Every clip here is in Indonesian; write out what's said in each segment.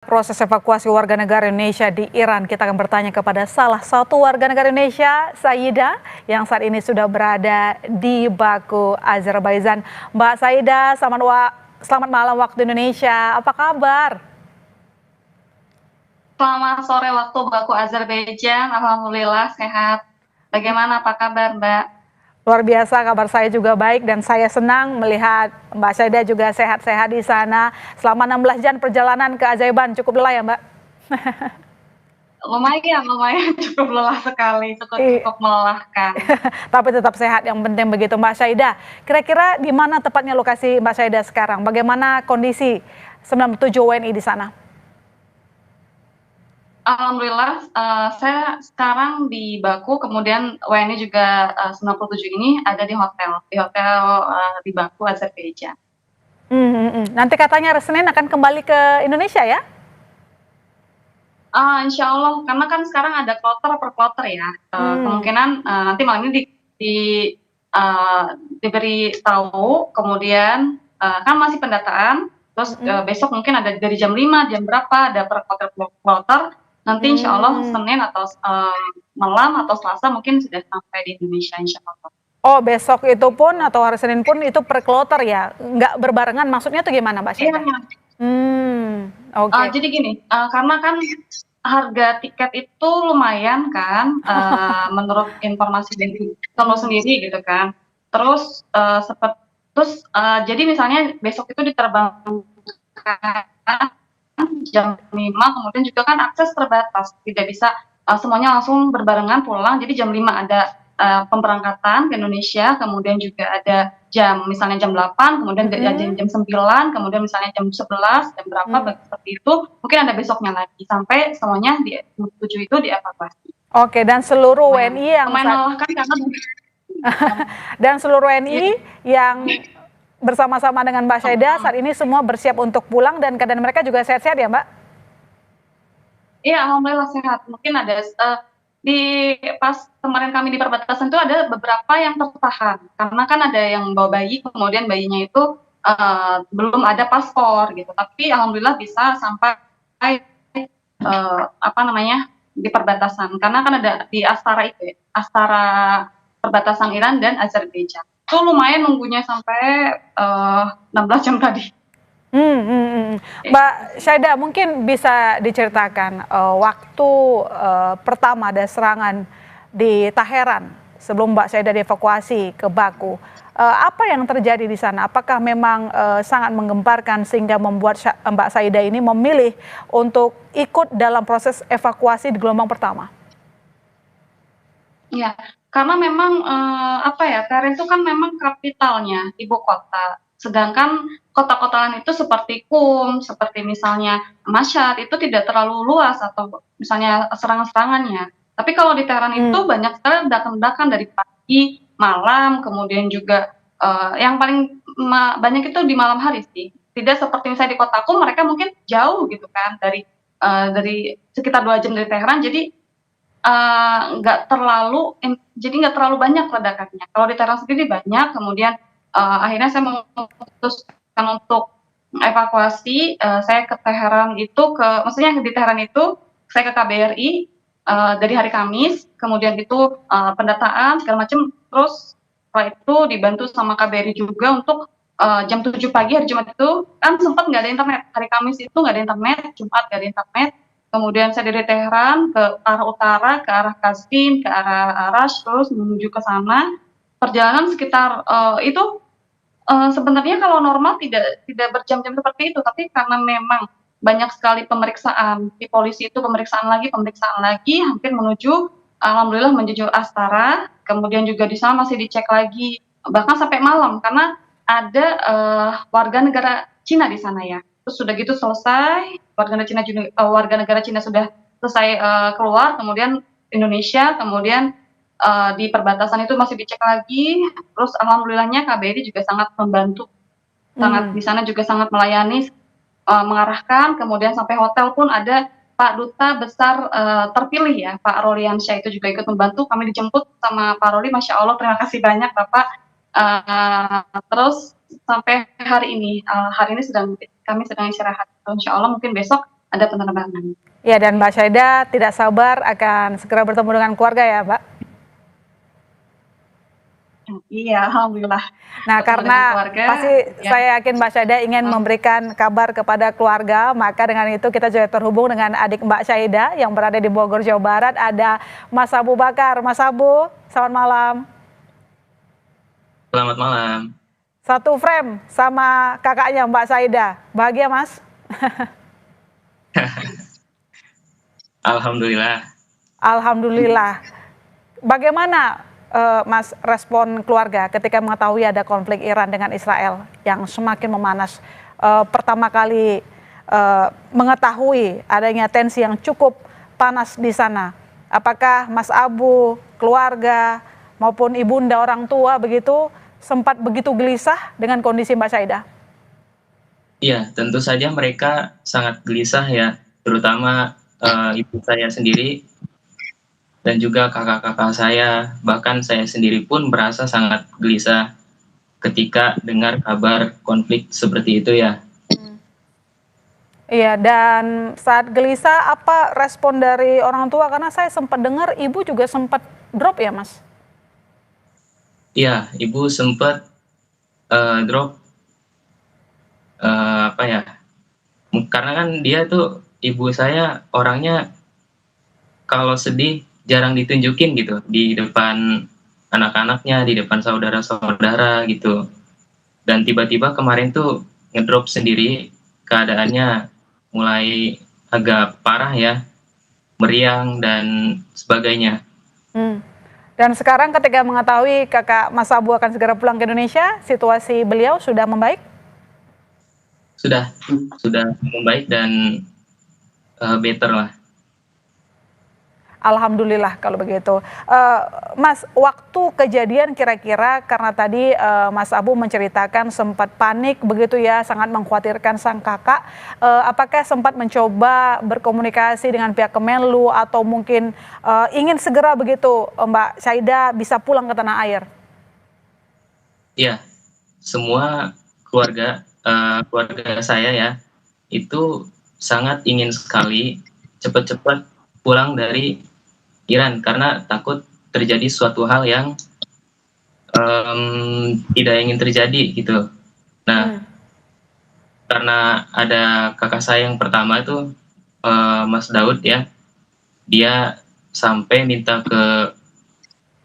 Proses evakuasi warga negara Indonesia di Iran, kita akan bertanya kepada salah satu warga negara Indonesia, Saida, yang saat ini sudah berada di Baku, Azerbaijan. Mbak Saida, selamat malam waktu Indonesia. Apa kabar? Selamat sore waktu Baku, Azerbaijan. Alhamdulillah sehat. Bagaimana, apa kabar, Mbak? Luar biasa, kabar saya juga baik dan saya senang melihat Mbak Saida juga sehat-sehat di sana. Selama 16 jam perjalanan ke Azerbaijan, cukup lelah ya Mbak? Lumayan, lumayan cukup lelah sekali, cukup cukup melelahkan. Tapi tetap sehat, yang penting begitu Mbak Saida. Kira-kira di mana tepatnya lokasi Mbak Saida sekarang? Bagaimana kondisi 97 WNI di sana? Alhamdulillah, saya sekarang di Baku, kemudian WNI juga 97 ini ada di hotel di Baku, Azerbaijan. Nanti katanya Senin akan kembali ke Indonesia ya? Insya Allah, karena kan sekarang ada kloter per kloter ya. Hmm. Kemungkinan nanti malam ini di, eh, diberi tahu, kemudian kan masih pendataan, terus besok mungkin ada dari jam 5, jam berapa, ada per kloter. Nanti insya Allah Senin atau malam atau Selasa mungkin sudah sampai di Indonesia insya Allah. Oh, besok itu pun atau hari Senin pun itu per kloter ya? Nggak berbarengan, maksudnya tuh gimana Mbak Iya, Saida? Oke. jadi gini, karena kan harga tiket itu lumayan kan, menurut informasi dari Tono sendiri gitu kan. Terus, jadi misalnya besok itu diterbangkan jam 5, kemudian juga kan akses terbatas, tidak bisa semuanya langsung berbarengan pulang. Jadi jam 5 ada pemberangkatan ke Indonesia, kemudian juga ada misalnya jam 8, kemudian jam 9, kemudian misalnya jam 11, jam berapa seperti itu, mungkin ada besoknya lagi sampai semuanya di 7 itu dievakuasi. Oke, dan seluruh WNI yang Lumayan melelahkan karena dan seluruh WNI iya, yang bersama-sama dengan Mbak Saida saat ini semua bersiap untuk pulang dan keadaan mereka juga sehat-sehat ya Mbak? iya, alhamdulillah sehat. Mungkin ada pas kemarin kami di perbatasan itu ada beberapa yang tertahan karena kan ada yang bawa bayi, kemudian bayinya itu belum ada paspor gitu. Tapi alhamdulillah bisa sampai apa namanya di perbatasan karena kan ada di Astara itu ya, Astara perbatasan Iran dan Azerbaijan. Itu lumayan nunggunya sampai 16 jam tadi. Mbak Saida, mungkin bisa diceritakan waktu pertama ada serangan di Teheran sebelum Mbak Saida dievakuasi ke Baku. Apa yang terjadi di sana? Apakah memang sangat menggemparkan sehingga membuat Mbak Saida ini memilih untuk ikut dalam proses evakuasi di gelombang pertama? Iya, karena memang apa ya, Teren itu kan memang kapitalnya, ibu kota. Sedangkan kota-kota lain itu seperti seperti misalnya Mashhad itu tidak terlalu luas atau misalnya serangan-serangannya. Tapi kalau di Teheran itu banyak sekali ledakan-ledakan dari pagi, malam, kemudian juga yang paling banyak itu di malam hari sih. Tidak seperti misalnya di kotaku, mereka mungkin jauh gitu kan dari sekitar 2 jam dari Teheran, jadi nggak terlalu banyak ledakannya. Kalau di Teheran sendiri banyak, kemudian akhirnya saya memutuskan untuk evakuasi. Saya ke Teheran itu maksudnya di Teheran itu saya ke KBRI dari hari Kamis, kemudian itu pendataan segala macam, terus setelah itu dibantu sama KBRI juga untuk jam 7 pagi hari Jumat itu kan sempat nggak ada internet. Hari Kamis itu nggak ada internet, Jumat nggak ada internet. Kemudian saya dari Teheran ke arah utara, ke arah Kastin, ke arah Arash, terus menuju ke sana. Perjalanan sekitar itu sebenarnya kalau normal tidak berjam-jam seperti itu, tapi karena memang banyak sekali pemeriksaan di polisi itu pemeriksaan lagi, hampir alhamdulillah menuju Astara. Kemudian juga di sana masih dicek lagi, bahkan sampai malam karena ada warga negara Cina di sana ya. Terus sudah gitu selesai, warga negara Cina sudah selesai keluar, kemudian Indonesia, kemudian di perbatasan itu masih dicek lagi. Terus alhamdulillahnya KBRI juga sangat membantu, di sana juga sangat melayani, mengarahkan, kemudian sampai hotel pun ada Pak Duta Besar terpilih ya, Pak Roliansyah itu juga ikut membantu. Kami dijemput sama Pak Roli, Masya Allah, terima kasih banyak Bapak. Terus sampai hari ini kami sedang istirahat. Insya Allah mungkin besok ada penerbangan. Ya, dan Mbak Syaida tidak sabar akan segera bertemu dengan keluarga ya, Mbak? Iya, alhamdulillah Nah, ketemu dengan karena keluarga. pasti Ya, saya yakin Mbak Syaida ingin memberikan kabar kepada keluarga, maka dengan itu kita juga terhubung dengan adik Mbak Syaida yang berada di Bogor, Jawa Barat, ada Mas Abu Bakar. Mas Abu, selamat malam. Selamat malam. Satu frame sama kakaknya Mbak Syaida. Bahagia, Mas? Alhamdulillah. Alhamdulillah. Bagaimana Mas respon keluarga ketika mengetahui ada konflik Iran dengan Israel yang semakin memanas? Pertama kali mengetahui adanya tensi yang cukup panas di sana. Apakah Mas Abu, keluarga maupun ibunda orang tua begitu sempat begitu gelisah dengan kondisi Mbak Syaida? Iya, tentu saja mereka sangat gelisah ya, terutama ibu saya sendiri dan juga kakak-kakak saya, bahkan saya sendiri pun merasa sangat gelisah ketika dengar kabar konflik seperti itu ya. Iya, dan saat gelisah apa respon dari orang tua? Karena saya sempat dengar ibu juga sempat drop ya, Mas? Iya, ibu sempat drop apa ya? Karena kan dia tuh ibu saya orangnya kalau sedih jarang ditunjukin gitu di depan anak-anaknya, di depan saudara-saudara gitu. Dan tiba-tiba kemarin tuh ngedrop sendiri, keadaannya mulai agak parah ya, meriang dan sebagainya. Dan sekarang ketika mengetahui kakak Mas Abu akan segera pulang ke Indonesia, situasi beliau sudah membaik? Sudah membaik dan better lah. Alhamdulillah kalau begitu. Mas, waktu kejadian kira-kira karena tadi Mas Abu menceritakan sempat panik begitu ya, sangat mengkhawatirkan sang kakak. Apakah sempat mencoba berkomunikasi dengan pihak Kemenlu atau mungkin ingin segera begitu Mbak Syaida bisa pulang ke tanah air? Iya, semua keluarga saya ya itu sangat ingin sekali cepat-cepat pulang dari Iran karena takut terjadi suatu hal yang tidak ingin terjadi gitu. Nah, karena ada kakak saya yang pertama itu Mas Daud ya, dia sampai minta ke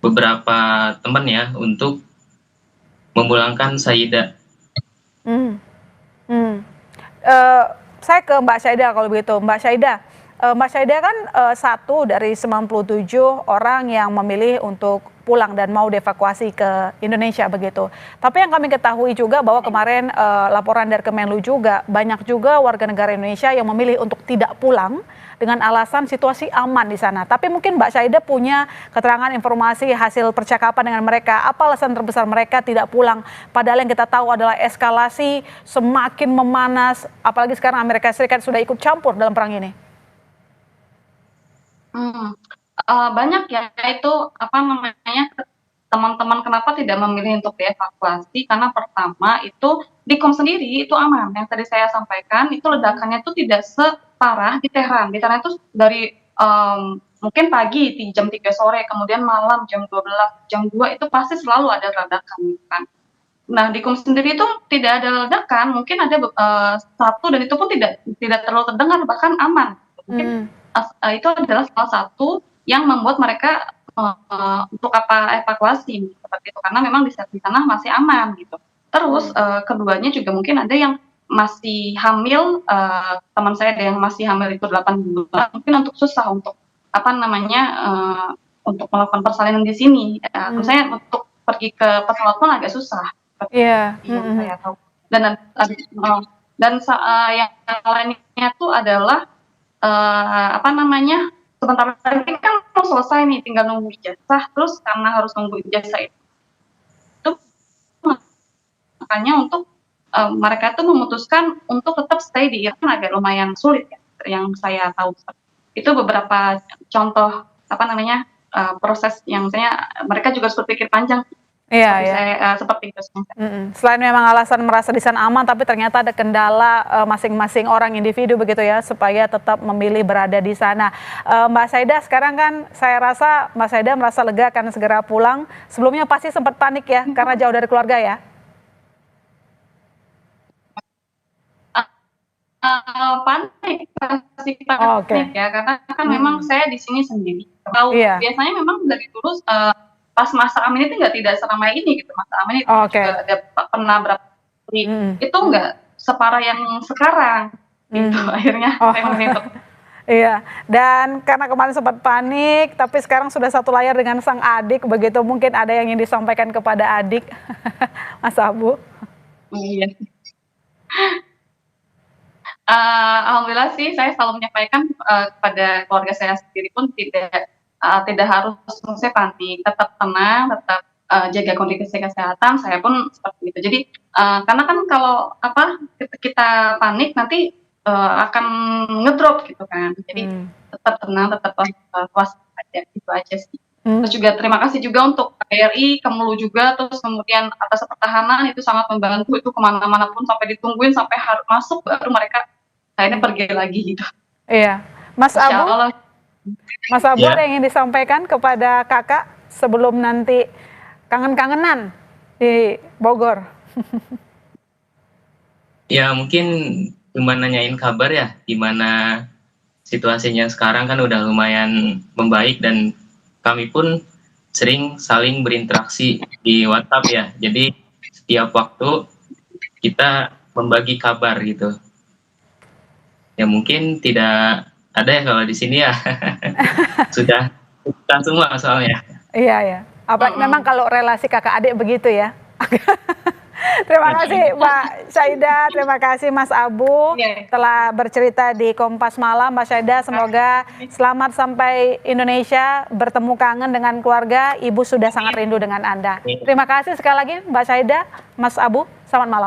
beberapa teman ya untuk memulangkan Syaida. Saya ke Mbak Syaida kalau begitu. Mbak Syaida kan satu dari 97 orang yang memilih untuk pulang dan mau dievakuasi ke Indonesia begitu. Tapi yang kami ketahui juga bahwa kemarin laporan dari Kemenlu juga banyak juga warga negara Indonesia yang memilih untuk tidak pulang dengan alasan situasi aman di sana. Tapi mungkin Mbak Syaida punya keterangan informasi hasil percakapan dengan mereka. Apa alasan terbesar mereka tidak pulang? Padahal yang kita tahu adalah eskalasi semakin memanas. Apalagi sekarang Amerika Serikat sudah ikut campur dalam perang ini. Banyak ya, itu apa namanya, teman-teman kenapa tidak memilih untuk dievakuasi, karena pertama itu di Qom sendiri itu aman, yang tadi saya sampaikan itu ledakannya itu tidak separah di Tehran. Di Tehran itu dari mungkin pagi di jam 3 sore, kemudian malam jam 12, jam 2 itu pasti selalu ada ledakan gitu kan. Nah, di Qom sendiri itu tidak ada ledakan, mungkin ada satu dan itu pun tidak terlalu terdengar, bahkan aman. Mungkin itu adalah salah satu yang membuat mereka untuk evakuasi seperti itu, karena memang di sana masih aman gitu. Terus keduanya juga mungkin ada yang masih hamil, teman saya ada yang masih hamil itu 8 bulan, mungkin untuk susah untuk apa namanya untuk melakukan persalinan di sini. Misalnya untuk pergi ke pesawat pun agak susah. Iya. Yang saya tahu. Dan yang lainnya tuh adalah apa namanya, sebentar lagi kan mau selesai nih, tinggal nunggu ijazah. Terus karena harus nunggu ijazah itu makanya untuk mereka tuh memutuskan untuk tetap stay di Iran agak lumayan sulit ya, yang saya tahu. Itu beberapa contoh apa namanya proses yang misalnya mereka juga harus berpikir panjang. Iya, seperti ya. seperti itu. Selain memang alasan merasa di sana aman, tapi ternyata ada kendala masing-masing orang individu begitu ya, supaya tetap memilih berada di sana. Mbak Saida, sekarang kan saya rasa Mbak Saida merasa lega karena segera pulang. Sebelumnya pasti sempat panik ya, karena jauh dari keluarga ya? Panik, pasti Oh, oke. panik ya, karena kan memang saya di sini sendiri. Tahu Iya. biasanya memang dari dulu pas masa Amin itu nggak tidak seramai ini gitu. Masa Amin itu Oke. juga ada pernah berapa kali, itu nggak separah yang sekarang gitu. Akhirnya saya memilih untuk Iya, dan karena kemarin sempat panik, tapi sekarang sudah satu layar dengan sang adik, begitu mungkin ada yang ingin disampaikan kepada adik, Mas Abu. iya. Alhamdulillah sih saya selalu menyampaikan kepada keluarga saya sendiri pun tidak harus saya panik, tetap tenang, tetap jaga kondisi kesehatan. Saya pun seperti itu. Jadi karena kan kalau kita panik nanti akan ngedrop gitu kan. Jadi tetap tenang, tetap waspada, itu aja sih. Terus juga terima kasih juga untuk KBRI, Kemlu juga, terus kemudian atas pertahanan itu sangat membantu, itu kemana-mana pun sampai ditungguin sampai harus masuk baru mereka akhirnya pergi lagi gitu. Iya, Mas Insya Abu, Allah. Mas Abu Ya. ada yang ingin disampaikan kepada kakak sebelum nanti kangen-kangenan di Bogor? Ya mungkin cuma nanyain kabar ya, gimana situasinya sekarang kan udah lumayan membaik dan kami pun sering saling berinteraksi di WhatsApp ya. Jadi setiap waktu kita membagi kabar gitu. Ya mungkin tidak ada ya kalau di sini ya. Sudah semua soalnya. Iya ya, apalagi memang kalau relasi kakak adik begitu ya. Terima kasih Mbak Saida, terima kasih Mas Abu telah bercerita di Kompas Malam. Mbak Saida, semoga selamat sampai Indonesia, bertemu kangen dengan keluarga. Ibu sudah sangat rindu dengan Anda. Terima kasih sekali lagi Mbak Saida, Mas Abu, selamat malam.